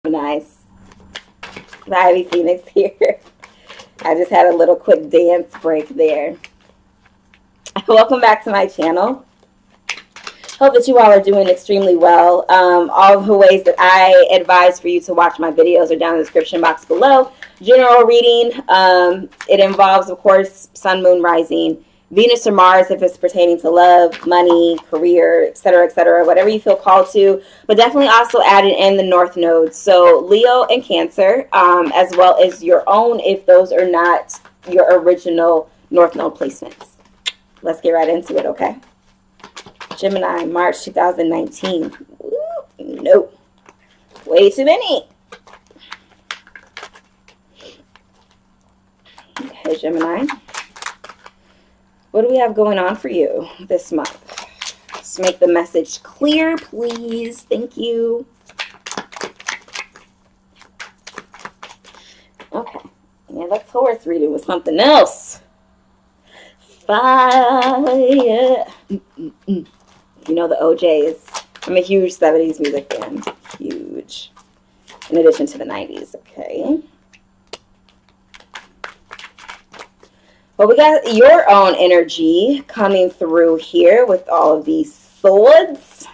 Nice. The Ivy Phoenix here. I just had a little quick dance break there. Welcome back to my channel. Hope that you all are doing extremely well. All the ways that I advise for you to watch my videos are down in the description box below. General reading. It involves, of course, Sun, Moon, Rising, Venus or Mars if it's pertaining to love, money, career, etc., whatever you feel called to. But definitely also added in the North nodes. So Leo and Cancer, as well as your own if those are not your original North node placements. Let's get right into it, okay? Gemini, March 2019. Ooh, nope. Way too many. Okay, Gemini. What do we have going on for you this month? Let's make the message clear, please. Thank you. Okay. Yeah, that Taurus reading was something else. Fire. You know the OJs. I'm a huge 70s music fan. Huge. In addition to the 90s. Okay. Well, we got your own energy coming through here with all of these swords.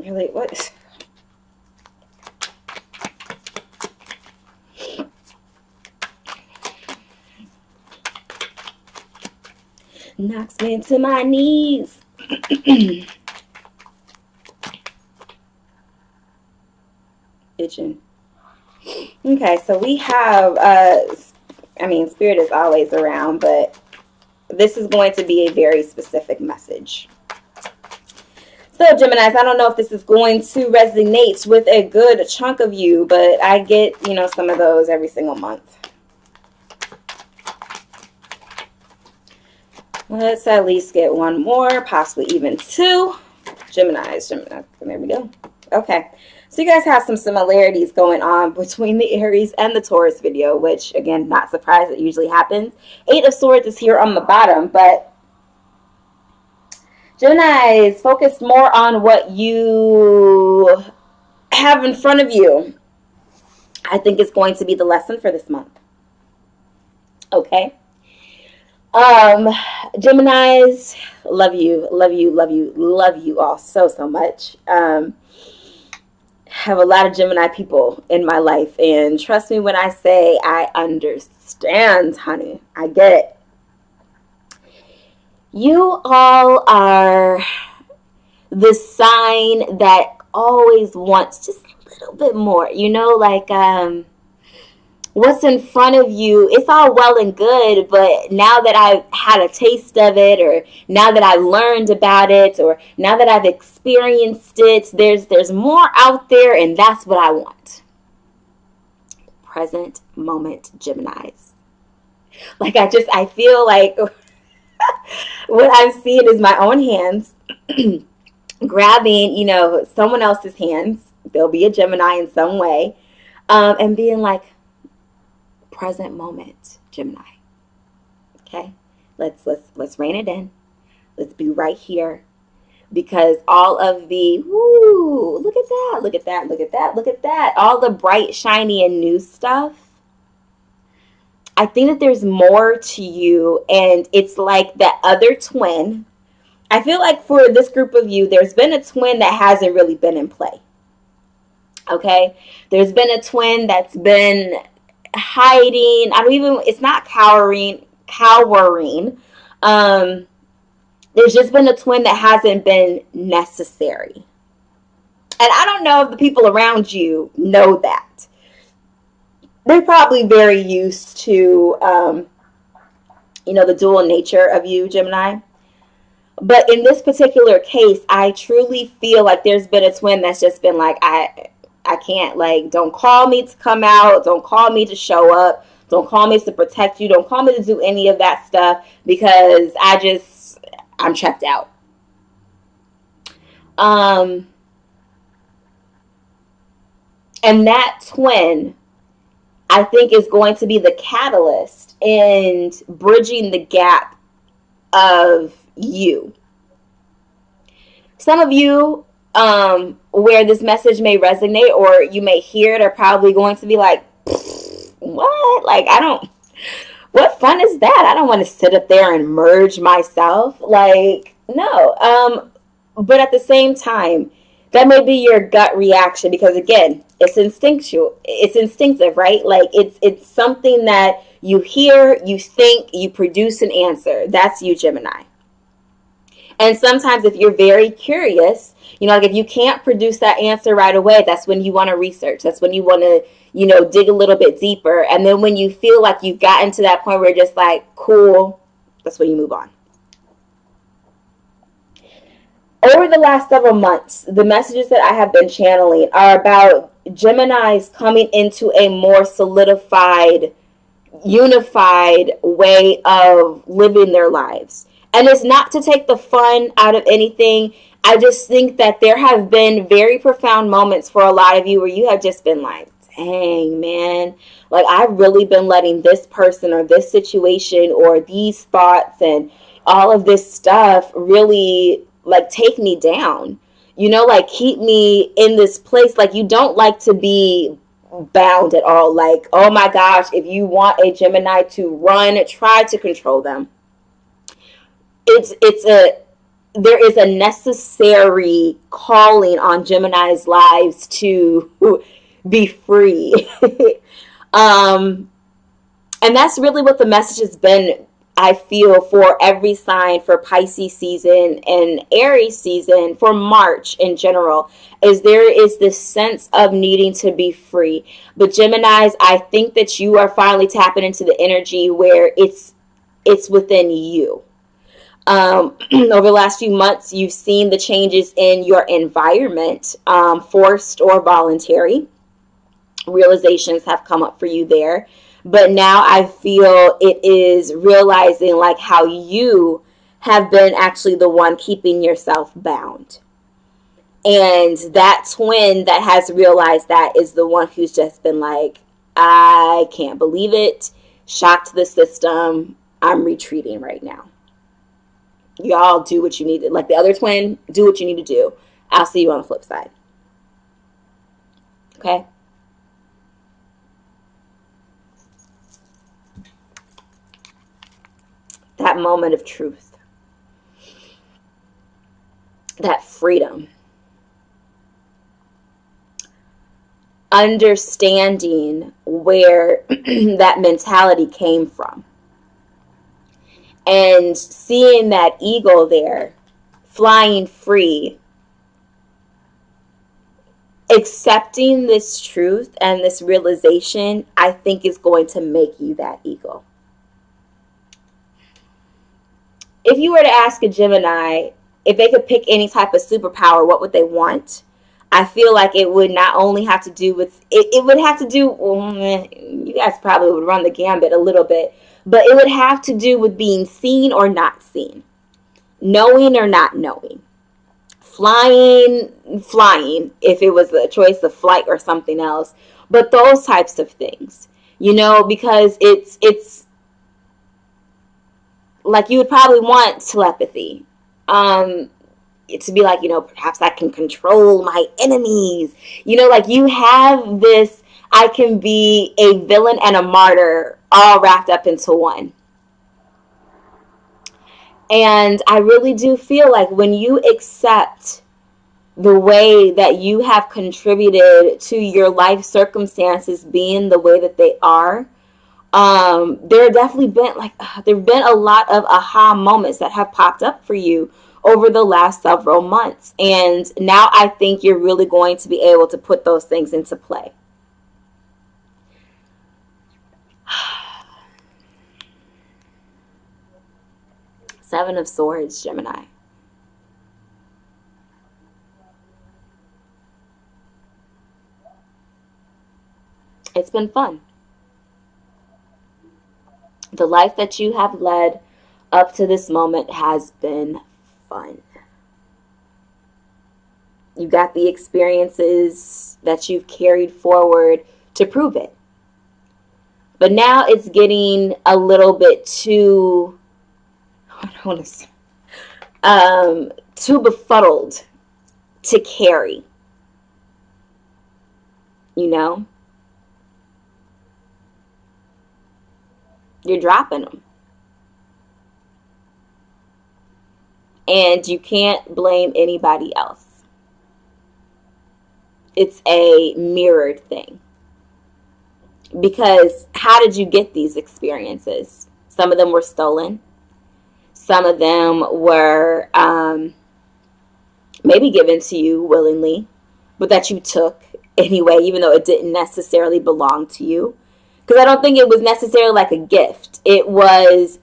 Really, what? Knocks me into my knees. Itching. Okay, so we have I mean, Spirit is always around, but this is going to be a very specific message. So, Geminis, I don't know if this is going to resonate with a good chunk of you, but I get, you know, some of those every single month. Let's at least get one more, possibly even two. Geminis, Gemini. There we go. Okay. So you guys have some similarities going on between the Aries and the Taurus video, which, again, not surprised, it usually happens. 8 of Swords is here on the bottom, but Geminis, focus more on what you have in front of you. I think it's going to be the lesson for this month. Okay. Geminis, love you, love you, love you, love you all so, so much. Have a lot of Gemini people in my life, and trust me when I say I understand, honey. I get it. You all are the sign that always wants just a little bit more, you know, like what's in front of you. It's all well and good, but now that I've had a taste of it, or now that I've learned about it, or now that I've experienced it, there's more out there, and that's what I want. Present moment Geminis. Like I feel like what I'm seeing is my own hands grabbing, you know, someone else's hands. There'll be a Gemini in some way, and being like, present moment, Gemini. Okay, let's rein it in. Let's be right here, because all of the woo, look at that, look at that, look at that, look at that, all the bright, shiny, and new stuff. I think that there's more to you, and it's like that other twin. I feel like for this group of you, there's been a twin that hasn't really been in play. Okay, there's been a twin that's been hiding. It's not cowering. There's just been a twin that hasn't been necessary. And I don't know if the people around you know that. They're probably very used to, you know, the dual nature of you, Gemini. But in this particular case, I truly feel like there's been a twin that's just been like, I can't, like, don't call me to come out. Don't call me to show up. Don't call me to protect you. Don't call me to do any of that stuff, because I'm checked out. And that twin, I think, is going to be the catalyst in bridging the gap of you. Some of you where this message may resonate, or you may hear it, are probably going to be like, what? Like, what fun is that? I don't want to sit up there and merge myself. Like, no. But at the same time, that may be your gut reaction, because again, it's instinctual. It's instinctive, right? Like, it's something that you hear, you think, you produce an answer. That's you, Gemini. And sometimes if you're very curious, like if you can't produce that answer right away, that's when you want to research. That's when you want to, dig a little bit deeper. And then when you feel like you've gotten to that point where you're just like, cool, that's when you move on. Over the last several months, the messages that I have been channeling are about Geminis coming into a more solidified, unified way of living their lives. And it's not to take the fun out of anything. I just think that there have been very profound moments for a lot of you where you have just been like, dang, man, like I've really been letting this person or this situation or these thoughts and all of this stuff really like take me down, like keep me in this place. Like, you don't like to be bound at all. Like, oh my gosh, if you want a Gemini to run, try to control them. There is a necessary calling on Gemini's lives to be free. And that's really what the message has been, I feel, for every sign for Pisces season and Aries season, for March in general, is there is this sense of needing to be free. But Geminis, I think that you are finally tapping into the energy where it's within you. Over the last few months, you've seen the changes in your environment, forced or voluntary. Realizations have come up for you there. But now I feel it is realizing like how you have been actually the one keeping yourself bound. And that twin that has realized that is the one who's just been like, I can't believe it. Shocked the system. I'm retreating right now. Y'all do what you need to, like the other twin, do what you need to do. I'll see you on the flip side. Okay? That moment of truth. That freedom. Understanding where that mentality came from. And seeing that eagle there, flying free, accepting this truth and this realization, I think is going to make you that eagle. If you were to ask a Gemini if they could pick any type of superpower, what would they want? I feel like it would not only have to do with, it would have to do, you guys probably would run the gambit a little bit, but it would have to do with being seen or not seen. Knowing or not knowing. Flying, if it was a choice of flight or something else. But those types of things. Because it's like you would probably want telepathy. To be like, perhaps I can control my enemies. Like you have this, I can be a villain and a martyr all wrapped up into one. And I really do feel like when you accept the way that you have contributed to your life circumstances being the way that they are, there have definitely been there have been a lot of aha moments that have popped up for you over the last several months. And now I think you're really going to be able to put those things into play. Seven of Swords, Gemini. It's been fun. The life that you have led up to this moment has been fun. You got the experiences that you've carried forward to prove it. But now it's getting a little bit too, I don't want to say, too befuddled to carry, you know? You're dropping them. And you can't blame anybody else. It's a mirrored thing. Because how did you get these experiences? Some of them were stolen. Some of them were maybe given to you willingly, but that you took anyway, even though it didn't necessarily belong to you. Because I don't think it was necessarily like a gift. It was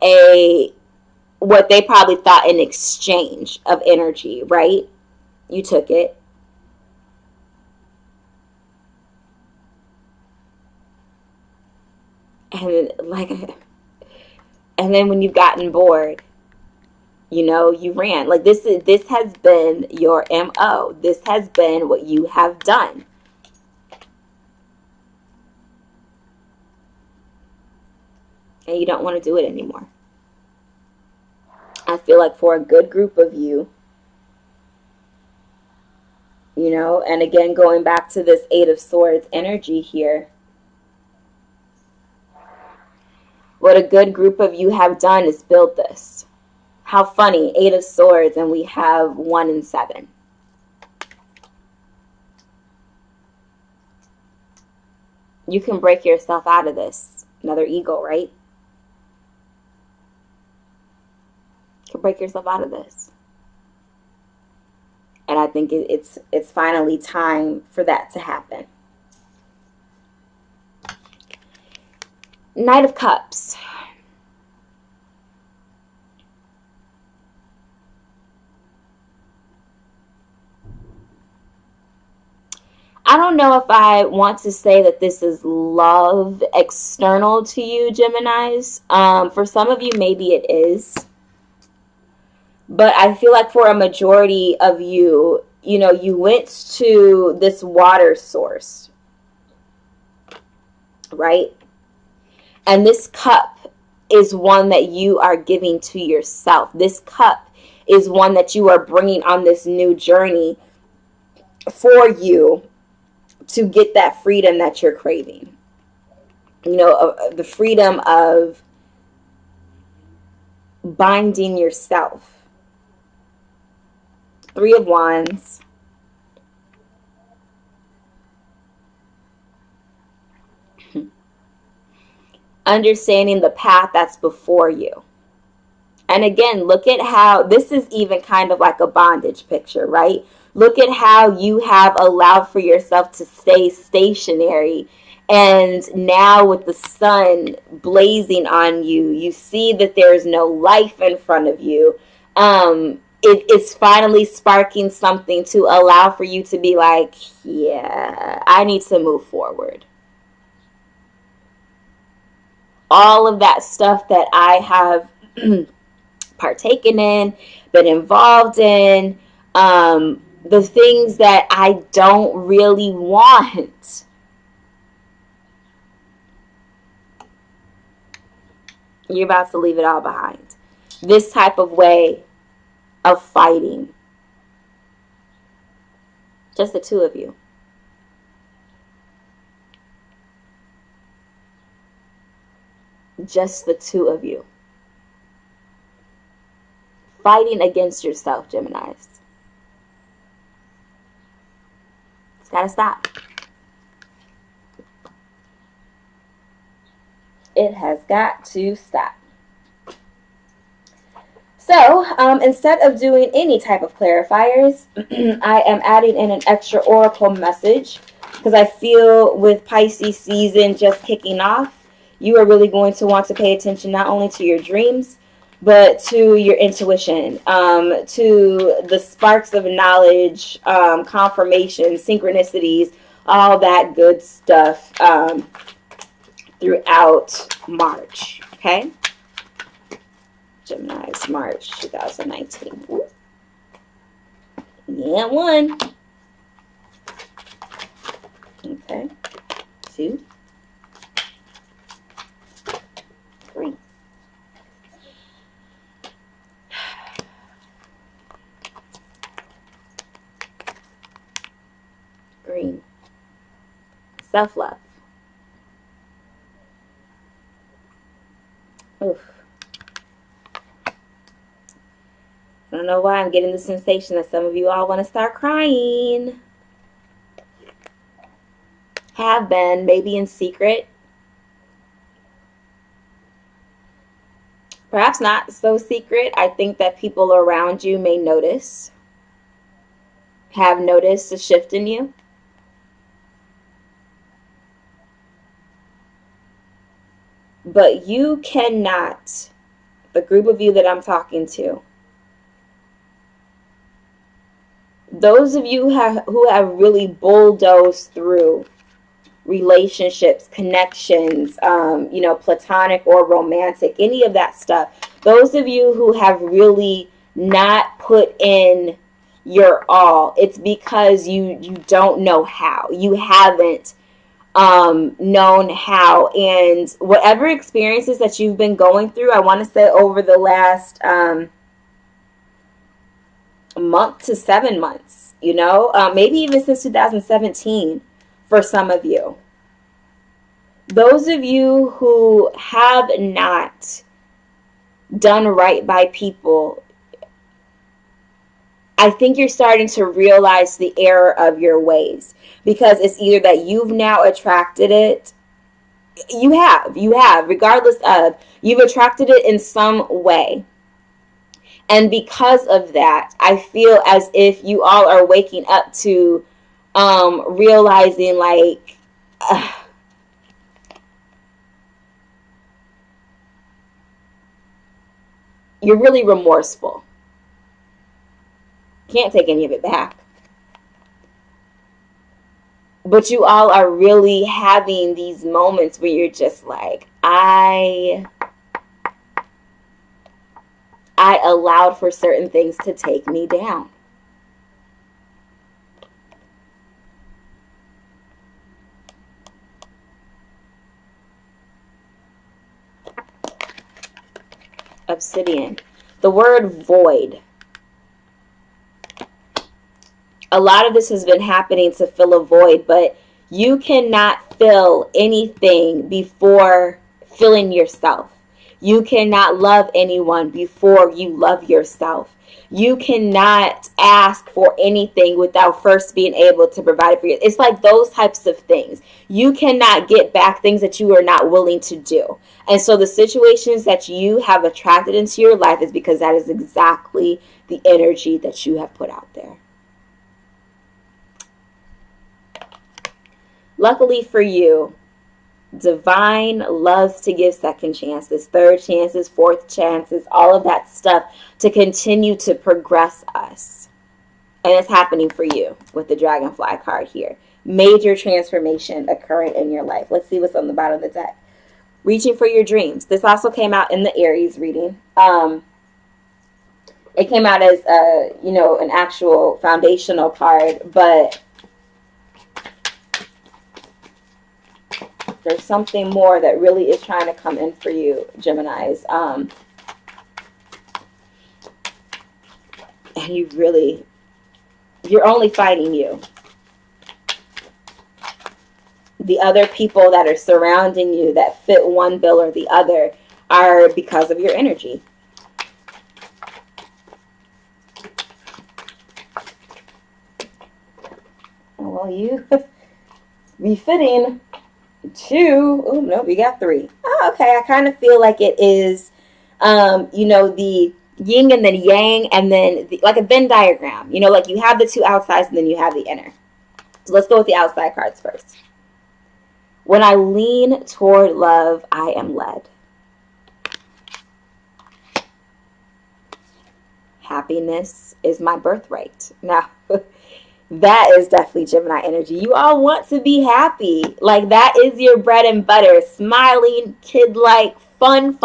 what they probably thought an exchange of energy, right? You took it. And then when you've gotten bored, you know, you ran. Like this has been your MO. This has been what you have done. And you don't want to do it anymore. I feel like for a good group of you, you know, and again, going back to this Eight of Swords energy here, what a good group of you have done is build this. How funny, Eight of Swords, and we have 1 and 7. You can break yourself out of this. Another eagle, right? You can break yourself out of this. And I think it's finally time for that to happen. Knight of Cups. I don't know if I want to say that this is love external to you, Geminis. For some of you, maybe it is. But I feel like for a majority of you, you know, you went to this water source, right? And this cup is one that you are giving to yourself. This cup is one that you are bringing on this new journey for you to get that freedom that you're craving. You know, the freedom of binding yourself. 3 of Wands. Understanding the path that's before you. And again, look at how this is even kind of like a bondage picture, right? Look at how you have allowed for yourself to stay stationary. And now with the sun blazing on you, you see that there is no life in front of you. It's finally sparking something to allow for you to be like, yeah, I need to move forward. All of that stuff that I have partaken in, been involved in, the things that I don't really want. You're about to leave it all behind. This type of way of fighting. Just the 2 of you. Just the 2 of you. Fighting against yourself, Geminis. It's got to stop. It has got to stop. So, instead of doing any type of clarifiers, I am adding in an extra oracle message because I feel with Pisces season just kicking off, you are really going to want to pay attention not only to your dreams, but to your intuition, to the sparks of knowledge, confirmation, synchronicities, all that good stuff throughout March, okay? Gemini's March 2019. Ooh. Yeah, 1. Okay. 2. 3. Self-love. Oof. I don't know why I'm getting the sensation that some of you all want to start crying. Have been, maybe in secret. Perhaps not so secret. I think that people around you may notice, have noticed a shift in you. But you cannot, the group of you that I'm talking to, those of you who have really bulldozed through relationships, connections, platonic or romantic, any of that stuff. Those of you who have really not put in your all, it's because you don't know how. You haven't known how. And whatever experiences that you've been going through, I want to say over the last month to 7 months, maybe even since 2017 for some of you. Those of you who have not done right by people, I think you're starting to realize the error of your ways, because it's either that you've now attracted it. You have, regardless of, you've attracted it in some way. And because of that, I feel as if you all are waking up to realizing like, you're really remorseful. Can't take any of it back. But you all are really having these moments where you're just like, I allowed for certain things to take me down. Obsidian. The word void. A lot of this has been happening to fill a void, but you cannot fill anything before filling yourself. You cannot love anyone before you love yourself. You cannot ask for anything without first being able to provide it for you. It's like those types of things. You cannot get back things that you are not willing to do. And so the situations that you have attracted into your life is because that is exactly the energy that you have put out there. Luckily for you, divine loves to give second chances, third chances, fourth chances, all of that stuff to continue to progress us. And it's happening for you with the Dragonfly card here. Major transformation occurring in your life. Let's see what's on the bottom of the deck. Reaching for your dreams. This also came out in the Aries reading. It came out as an actual foundational card, but there's something more that really is trying to come in for you, Geminis. And you're only fighting you. The other people that are surrounding you that fit one bill or the other are because of your energy. Well, you befitting 2. Oh, no, we got 3. Oh, okay. I kind of feel like it is, the yin and the yang, and then like a Venn diagram. Like you have the 2 outsides and then you have the inner. So let's go with the outside cards first. When I lean toward love, I am led. Happiness is my birthright. Now, that is definitely Gemini energy. You all want to be happy. Like that is your bread and butter. Smiling, kid-like, fun.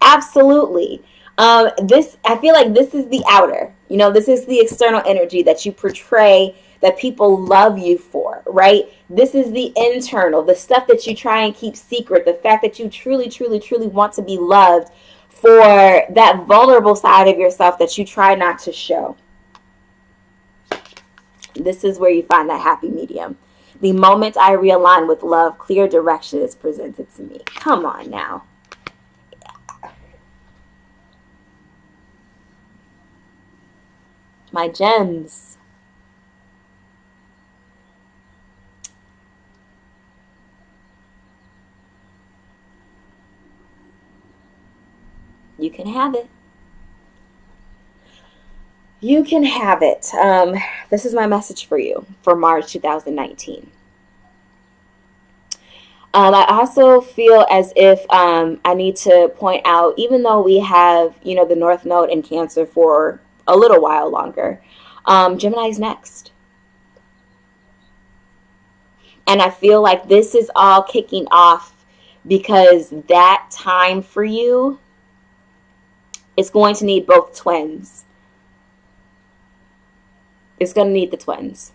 Absolutely. I feel like this is the outer. This is the external energy that you portray, that people love you for, right? This is the internal, the stuff that you try and keep secret, the fact that you truly want to be loved for that vulnerable side of yourself that you try not to show. This is where you find that happy medium. The moment I realign with love, clear direction is presented to me. Come on now. My gems. You can have it. You can have it. This is my message for you for March 2019. I also feel as if I need to point out, even though we have, the North Node in Cancer for a little while longer, Gemini's next. And I feel like this is all kicking off because that time for you is going to need both twins. It's going to need the twins.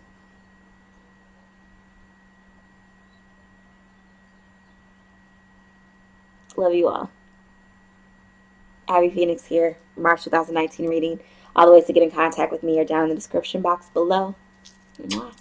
Love you all. Abby Phoenix here, March 2019 reading. All the ways to get in contact with me are down in the description box below. Mwah.